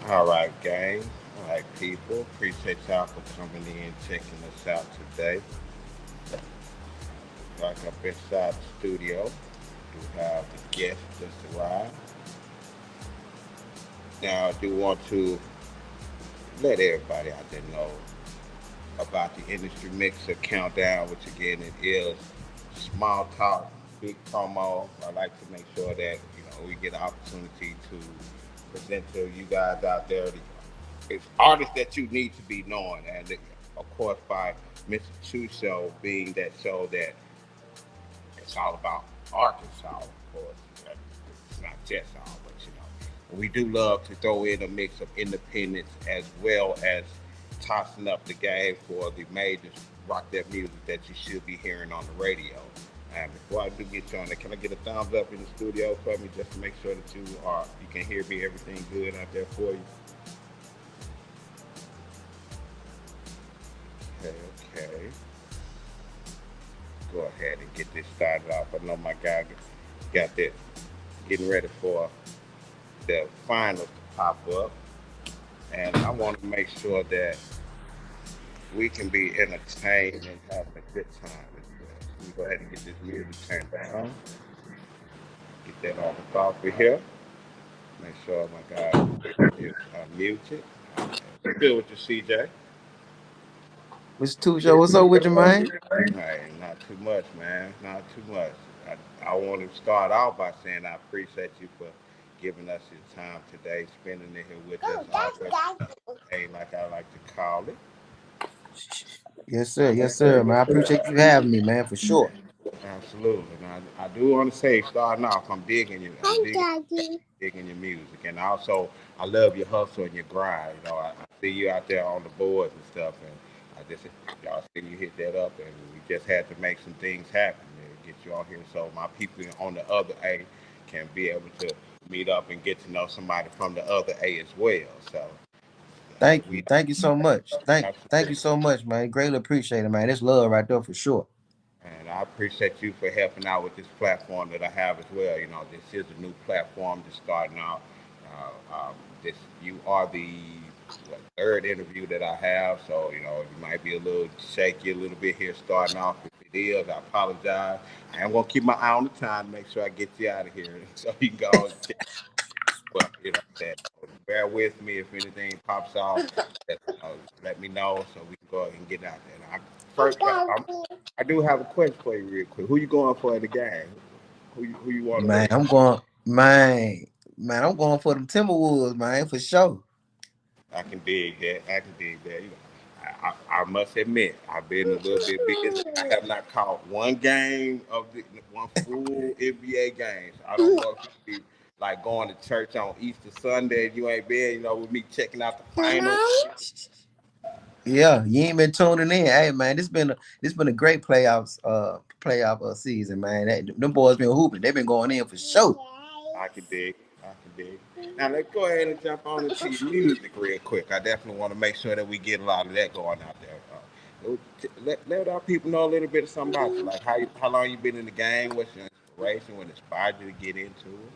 All right, gang. All right, people. Appreciate y'all for coming in, checking us out today. Like up inside the studio, we have the guest just arrived. Now, I do want to let everybody out there know about the industry mixer countdown, which again it is small talk, big promo. I like to make sure that we get an opportunity to present to you guys out there it's artists that you need to be knowing, and of course by Mr. Two Show being that show that it's all about Arkansas, of course. It's not just all, but we do love to throw in a mix of independence as well as tossing up the game for the major rock that music that you should be hearing on the radio. And before I do get you on there, can I get a thumbs up in the studio for me just to make sure that you can hear me, everything good out there for you? Okay, okay. Go ahead and get this started off. I know my guy got that getting ready for the finals to pop up. And I want to make sure that we can be entertained and having a good time as well. Let me go ahead and get this music turned down. Get that off of here. Make sure my guy is unmuted. What's good with you, CJ? Mr. Two Show, what's up with you, man? Hey, not too much, man. Not too much. I want to start off by saying I appreciate you for giving us your time today, spending it here with us. Always, hey, like I like to call it. Yes, sir, man. I appreciate you having me, man, for sure. Absolutely. And I do want to say, starting off, I'm digging you. Digging your music, and also I love your hustle and your grind. I see you out there on the boards and stuff, and I just y'all seen you hit that up, and we just had to make some things happen to get you on here, so my people on the other A can be able to meet up and get to know somebody from the other A as well. So Thank you. we Thank you so much. Thank you absolutely. so much, man. Greatly appreciate it, man. It's love right there for sure. And I appreciate you for helping out with this platform that I have as well. This is a new platform just starting out. This you are the third interview that I have, so you might be a little shaky a little bit here starting off. If it is, I apologize. I am gonna keep my eye on the time to make sure I get you out of here so you can go. But that bear with me if anything pops off. Let, let me know so we can go ahead and get out there. Now, first, I do have a question for you, real quick. Who you going for in the game? Who you want to Man, root I'm going, man, I'm going for them Timberwolves, man, for sure. for? I can dig that. I can dig that. I must admit, I've been a little bit busy. I have not caught one game of one full NBA game. So I don't know if you be like going to church on Easter Sunday. You ain't been, with me checking out the finals. Yeah, you ain't been tuning in. Hey, man, this been a great playoff season, man. Them boys been hooping. They've been going in for sure. I can dig. I can dig. Now let's go ahead and jump on into your music real quick. I definitely want to make sure that we get a lot of that going out there. Let our people know a little bit of something about you. Like how long you been in the game? What's your inspiration? What inspired you to get into it?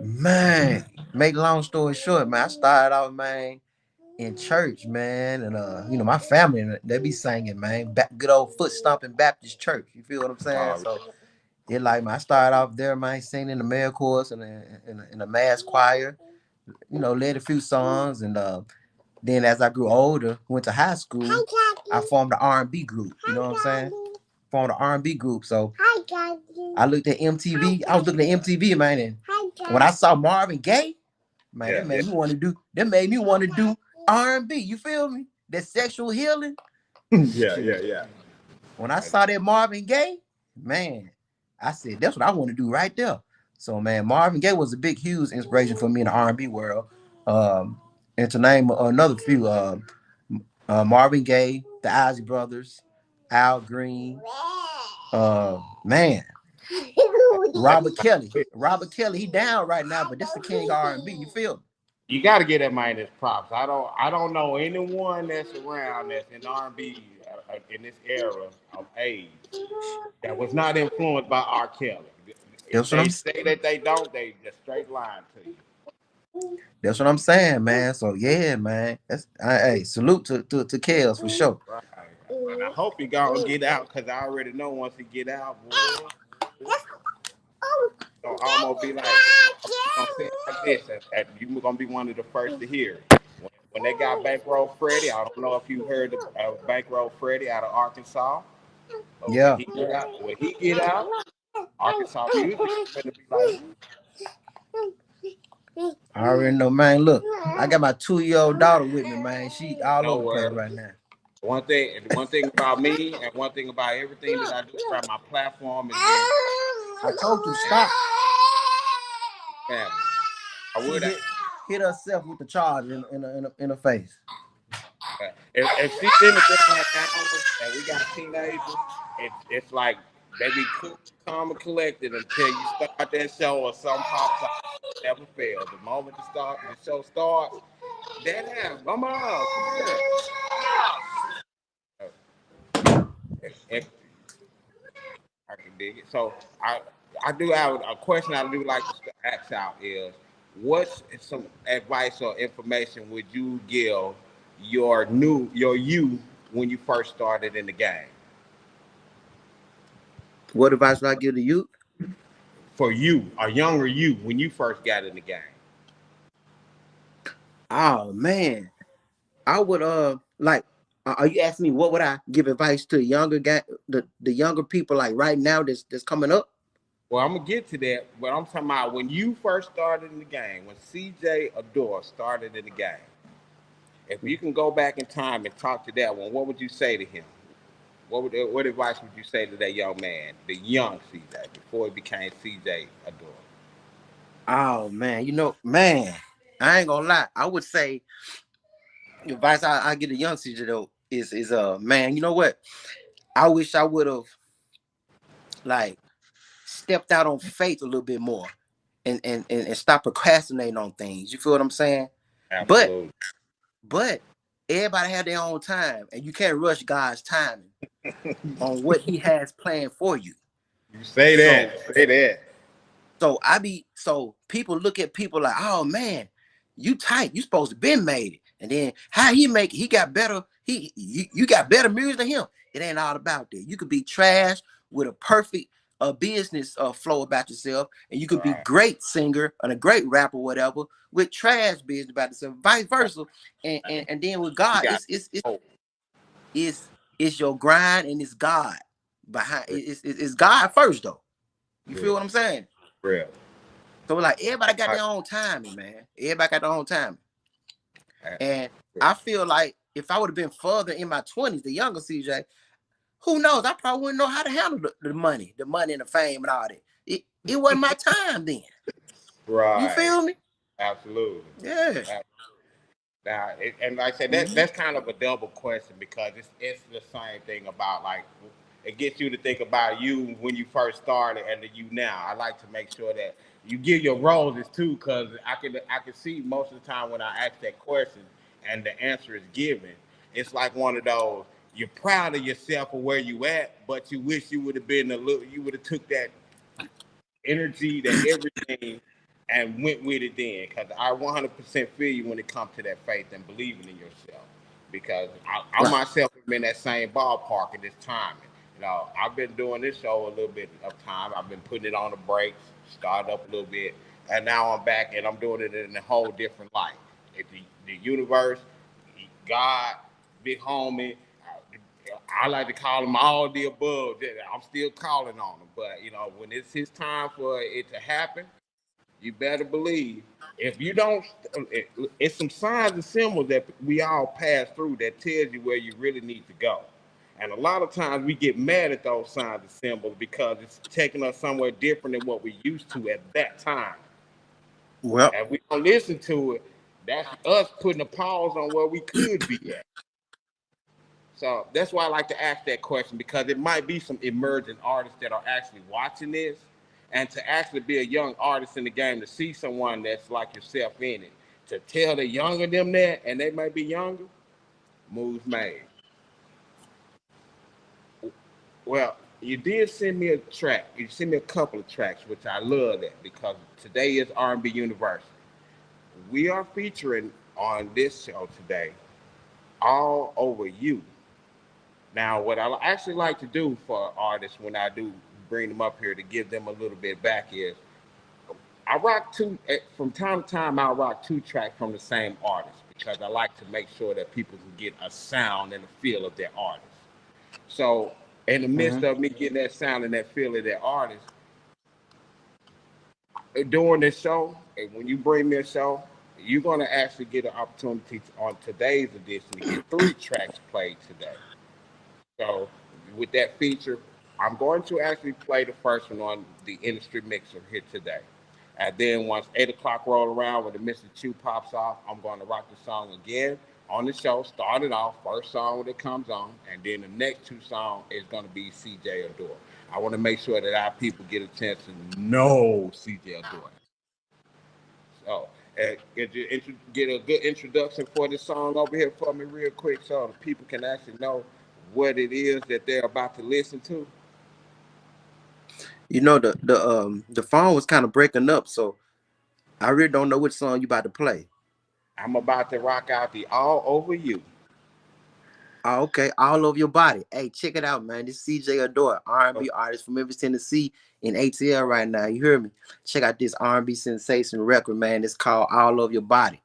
Man, make long story short, man, I started out, man, in church, man, and my family they be singing, man, good old foot stomping Baptist church. You feel what I'm saying? Um, So it like, man, I started off there, man, singing in the male chorus and in the mass choir. Led a few songs, and then as I grew older, went to high school, I formed the R&B group. You know what I'm saying? Formed the R&B group. So I looked at MTV. I was looking at MTV, man, and when I saw Marvin Gaye, man, yeah, yeah, that made me want to do R&B. You feel me? That sexual healing. yeah, yeah, Shoot. yeah. When I saw that Marvin Gaye, man, I said that's what I want to do right there. So man, Marvin Gaye was a big, huge inspiration for me in the R&B world. Um, and to name another few, Marvin Gaye, the Ozzy Brothers, Al Green, man, Robert Kelly. Robert Kelly, he down right now, but this the king of R&B. You feel me? You got to get that man his props. I don't know anyone that's around that's in R&B in this era of age that was not influenced by R. Kelly. If That's what they I'm. say that they don't, they just straight lying to you. That's what I'm saying, man. So yeah, man. Hey, salute to Kels for sure. Right. And I hope he gonna get out because I already know once he get out, boy, so I'm gonna be like, I'm gonna say it like this, and you gonna be one of the first to hear it. When they got Bankroll Freddie, I don't know if you heard of Bankroll Freddie out of Arkansas, but Yeah, when he get out, Arkansas music is gonna be like, I already know, man. Look, I got my 2-year-old daughter with me, man. She all no over the place worries. right now. One thing about me, and one thing about everything that I do around my platform is being I told you stop. family. I She would, hit herself with the charger in her face. if she's in the growing hours and we got teenagers, it's like they be cool, calm, and collected until you start that show or something pops off. Never fails. The moment the show starts, Dad, come on, come here. If I can dig it. So I do have a question I do like to ask out is what's some advice or information would you give your you when you first started in the game? What advice would I give to you? For you, a younger you, when you first got in the game? Oh man, I would like. Are you asking me what would I give advice to younger guy, the younger people like right now that's coming up? Well, I'm gonna get to that, but I'm talking about when you first started in the game, when CJ Adore started in the game. If you can go back in time and talk to that one, what would you say to him? What advice would you say to that young man, the young CJ, before he became CJ Adore? Oh man, man, I ain't gonna lie. I would say the advice I get a young CJ though is man, you know what? I wish I would have like stepped out on faith a little bit more and stop procrastinating on things. You feel what I'm saying? But Absolutely. but everybody had their own time, and you can't rush God's timing on what He has planned for you. You say So that. Say that. so people look at people like, oh man, you tight, you supposed to been made it. And then how he make it, he got better, you got better music than him. It ain't all about that. You could be trash with a perfect business flow about yourself, and you could be Right. great singer and a great rapper, whatever, with trash business about yourself, vice versa. And then with You God, got it's hope. it's your grind and it's God behind it's God first though. You feel Real. what I'm saying? Real. So like everybody got Right. their own timing, man. Everybody got their own timing. Right. And I feel like if I would have been further in my 20s, the younger CJ, who knows? I probably wouldn't know how to handle the money and the fame and all that. It wasn't my time then. You Right. feel me? Absolutely. Yeah. Now, and like I said, Mm-hmm. that's kind of a double question because it's the same thing about like it gets you to think about you when you first started and the you now. I like to make sure that you give your roses too, because I can see most of the time when I ask that question and the answer is given, it's like one of those you're proud of yourself for where you at, but you wish you would have been a little, you would have took that energy, that everything, and went with it then. Because I 100% feel you when it comes to that faith and believing in yourself. Because I Right. myself have been in that same ballpark at this time. I've been doing this show a little bit of time. I've been putting it on the brakes, started up a little bit, and now I'm back and I'm doing it in a whole different light. The universe, God, big homie, I like to call them all the above. I'm still calling on them, but when it's his time for it to happen, you better believe. If you don't, it's some signs and symbols that we all pass through that tells you where you really need to go. And a lot of times we get mad at those signs and symbols because it's taking us somewhere different than what we used to at that time. Well, And we don't listen to it. That's us putting a pause on where we could be at. So that's why I like to ask that question because it might be some emerging artists that are actually watching this, and to actually be a young artist in the game, to see someone that's like yourself in it, to tell the younger them that, and they might be younger, moves made. Well, you did send me a track. You sent me a couple of tracks, which I love that because today is R&B University. we are featuring on this show today, All Over You. Now, what I actually like to do for artists when I do bring them up here to give them a little bit back is I rock from time to time. I'll rock two tracks from the same artist because I like to make sure that people can get a sound and a feel of their artist. So, in the midst Mm-hmm. of me getting that sound and that feel of their artist, during this show, and when you bring me a show, you're going to actually get an opportunity on today's edition to get three tracks played today. So with that feature, I'm going to actually play the first one on the industry mixer here today. And then once 8 o'clock roll around when the Mr. Chew pops off, I'm going to rock the song again on the show. Start it off, first song when it comes on, and then the next two songs is going to be CJ Adore. I want to make sure that our people get a chance to know CJ Adore. So, could you get a good introduction for this song over here for me, real quick, so the people can actually know what it is that they're about to listen to? You know, the phone was kind of breaking up, so I really don't know which song you about to play. I'm about to rock out the All Over You. Oh, okay, all over your body. Hey, check it out, man. This CJ Adore, Oh, R&B artist from Memphis, Tennessee, in ATL right now. You hear me? Check out this R&B sensation record, man. It's called All Over Your Body,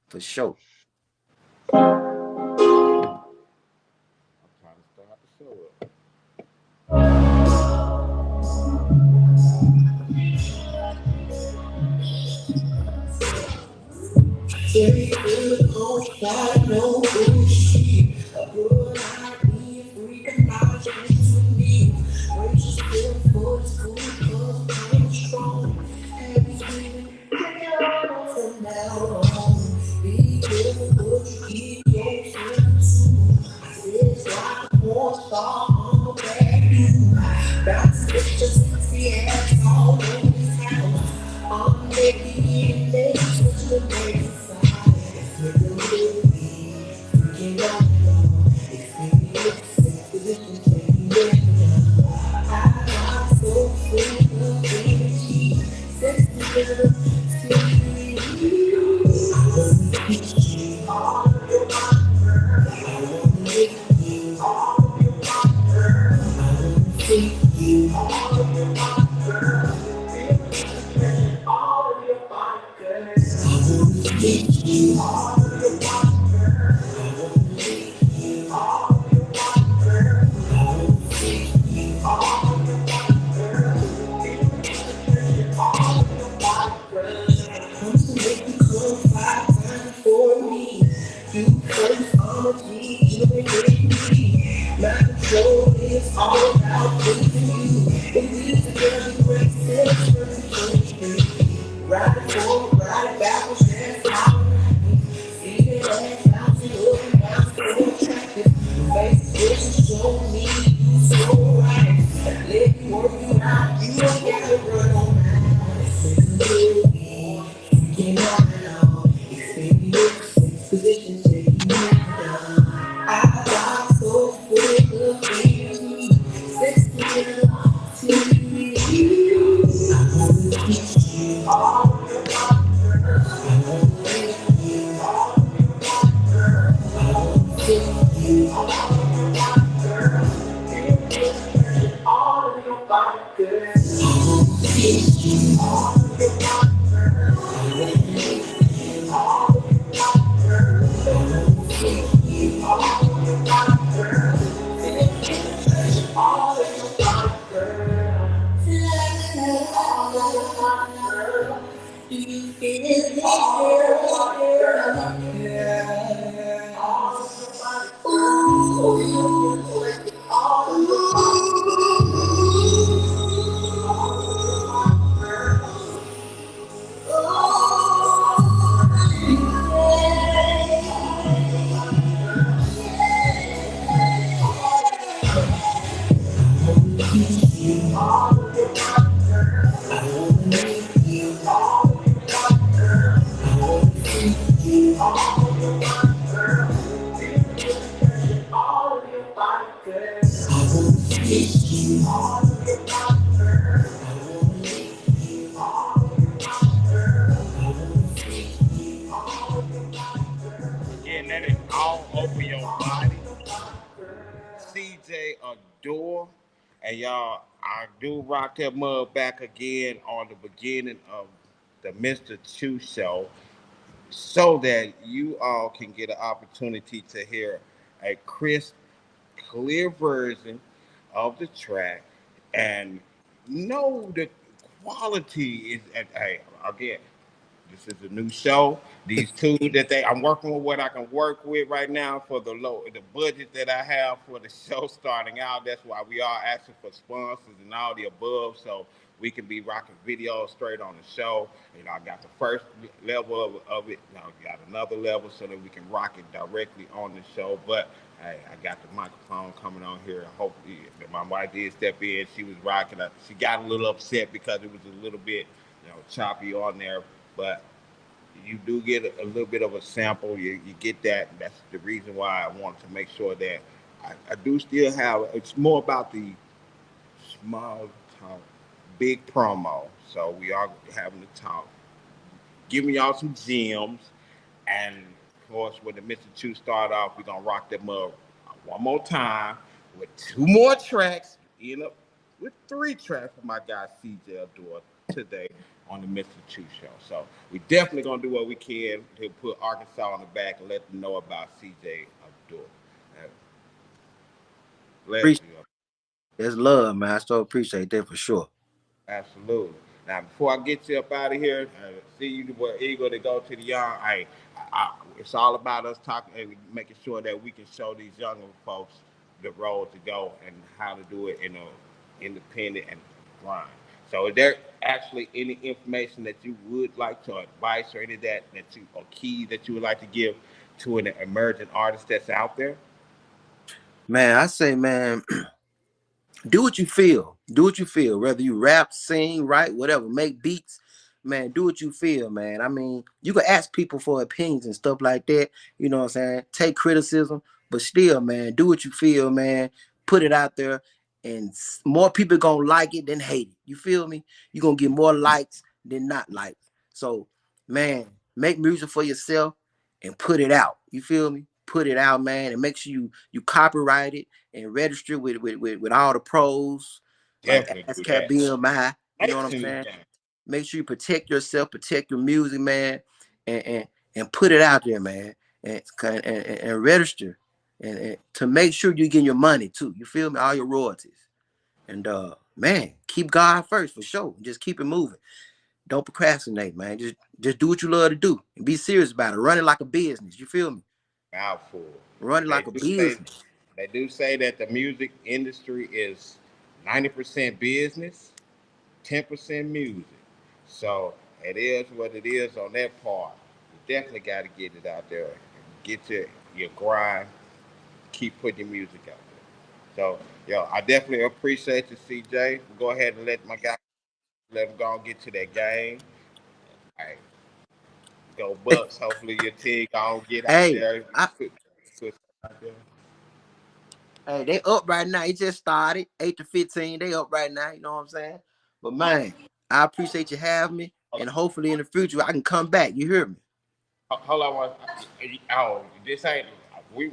for sure. I'm trying to start the show up. Very good, no side, no bullshit. A girl like me, freaking knowledge with me. Gracious, good for the school, cause I'm strong. Happy feeling from now on. Be careful what you give yourself to. It's like a porn star on the bad news. About to get your sexy ass all over this house. I'm making it next with your baby side. With the movie, freaking out now. Experience, sex position, taking it down. I'm so full of energy. Sex together, still you. I wanna teach you all of your mind, girl. I wanna make you all of your mind, girl. I wanna take you all of your mind, girl. All of your mind, girl. I wanna make you all of your mind, girl. I wanna make you all of your mind, girl. I wanna take you all of your mind, girl. All of your mind, girl. Comes to make you come 5 times for me. You first, I'm a G, you ain't with me. My control is all about pleasing you. It leads to every great sex, ride it forward, ride it backwards, dance how see that ass bouncing up and down, so attractive. Face expression show me you so right. Let me work you out, you don't gotta run on out. Listen to me, freaking out and all. Experience, sex position, taking you down. I got so full of energy, sex together, till you. I wanna teach you all of your mind, girl. I wanna make you all of your mind, girl. I wanna take you all of your mind, girl. All of your body, girl. I wanna teach you all of your mind, girl. I wanna make you all of your mind, girl. I wanna take you all of your mind, girl. All of your body, girl. All of your mind, girl. Do you feel it, And y'all, I do rock that mug back again on the beginning of the Mr. Chew show so that you all can get an opportunity to hear a crisp, clear version of the track and know the quality is at, hey, again, this is a new show. These two that I'm working with what I can work with right now for the budget that I have for the show starting out. That's why we are asking for sponsors and all the above, so we can be rocking videos straight on the show. You know, I got the first level of it. Now I got another level so that we can rock it directly on the show. But hey, I got the microphone coming on here. Hopefully, my wife did step in. She was rocking. She got a little upset because it was a little bit, choppy on there, but you do get a little bit of a sample. You get that. That's the reason why I wanted to make sure that I do still have. It's more about the small talk, big promo. So we are having to talk, giving y'all some gems, and of course, when the Mr. Chew start off, we're gonna rock them up one more time with two more tracks. You know, with three tracks for my guy CJ Adore today on the Mr. Chew show. So we definitely gonna do what we can to put Arkansas on the back and let them know about CJ Adore. Uh, Bless Appreciate you. that's love, man. I so appreciate that for sure. Absolutely. Now, before I get you up out of here, see you were eager to go to the young. It's all about us talking and making sure that we can show these younger folks the road to go and how to do it in a independent and grind. So, is there actually any information that you would like to advise or any of that you or key that you would like to give to an emerging artist that's out there? Man, I say, man, do what you feel. Do what you feel. Whether you rap, sing, write, whatever, make beats, man, do what you feel, man. I mean, you can ask people for opinions and stuff like that. You know what I'm saying? Take criticism, but still, man, do what you feel, man. Put it out there, and more people gonna like it than hate it. You feel me? You're gonna get more likes than not likes. So, man, make music for yourself and put it out. You feel me? Put it out, man, and make sure you copyright it and register with all the pros, like Definitely do ASCAP, that. BMI. You know what I'm Actually, saying? Make sure you protect yourself, protect your music, man, and and put it out there, man, and register, and to make sure you get your money too. You feel me? All your royalties, and man, keep God first for sure. Just keep it moving. Don't procrastinate, man. Just do what you love to do and be serious about it. Run it like a business. You feel me? mouthful. Run it They like a do say business. they do say that the music industry is 90% business, 10% music. So it is what it is on that part. You definitely got to get it out there. Get your grind. Keep putting your music out there. So, I definitely appreciate you, CJ. Go ahead and let my guy let him go and get to that game. All right, go Bucks. Hopefully your team gonna get out Hey, there. I Put out there. Hey, they up right now. It just started 8 to 15. They up right now. You know what I'm saying? But man, I appreciate you having me, and hopefully in the future I can come back. You hear me? Hold on. Oh, this ain't we.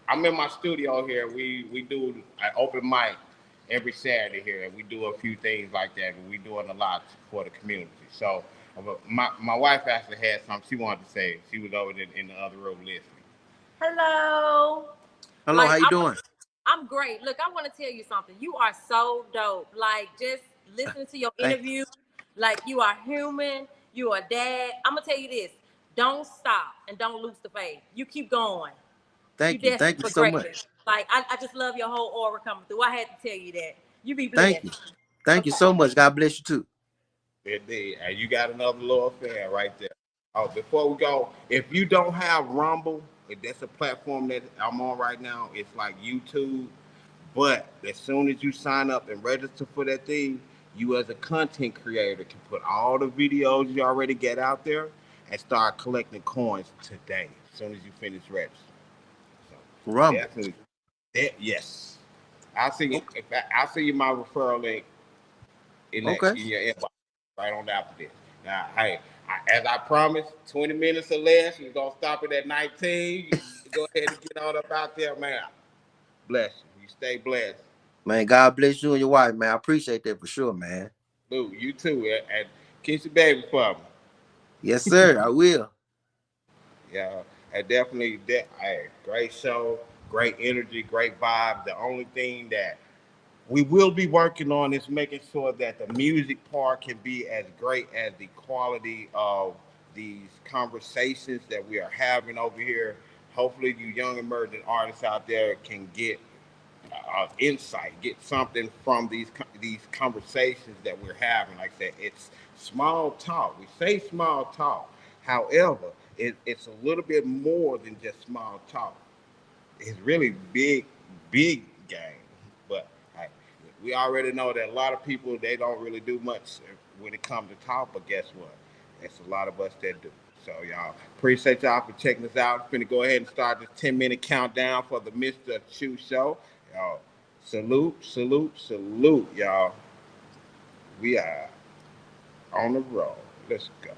I'm in my studio here. We do an open mic every Saturday here. We do a few things like that. We doing a lot for the community. So my wife actually had something she wanted to say. She was over in the other room listening. Hello. Hello, Like how you doing? I'm great. Look, I want to tell you something. You are so dope. Like just listening to your Thank, interview, like you are human. You are dad. I'm gonna tell you this. Don't stop and don't lose the faith. You keep going. You destined thank you for so greatness. much. Like I just love your whole aura coming through. I had to tell you that. You be Thank you, blessed. thank you Okay. so much. God bless you too. Indeed. And you got another little fan right there. Oh, before we go, if you don't have Rumble, if that's a platform that I'm on right now, it's like YouTube. But as soon as you sign up and register for that thing, you as a content creator can put all the videos you already get out there and start collecting coins today. As soon as you finish registering. So Rumble. definitely, yes. I'll send you. Okay. I'll send you my referral link Okay. in your inbox right on after this. Now, hey, as I promised, 20 minutes or less. We're gonna stop it at 19. You go ahead and get on up out there, man. Bless you. You stay blessed. Man, God bless you and your wife, man. I appreciate that for sure, man. Lou, you too, and kiss your baby for me. Yes, sir. I will. Yeah, and definitely, hey, great show, great energy, great vibe. The only thing that we will be working on is making sure that the music part can be as great as the quality of these conversations that we are having over here. Hopefully, you young emerging artists out there can get insight, get something from these conversations that we're having. Like I said, it's small talk. We say small talk. However, it's a little bit more than just small talk. It's really big game. But hey, we already know that a lot of people they don't really do much when it comes to talk. But guess what? It's a lot of us that do. So y'all appreciate y'all for checking us out. I'm finna go ahead and start this 10-minute countdown for the Mr. Chew Show. Y'all, salute, salute, salute, y'all. We are on the road. Let's go.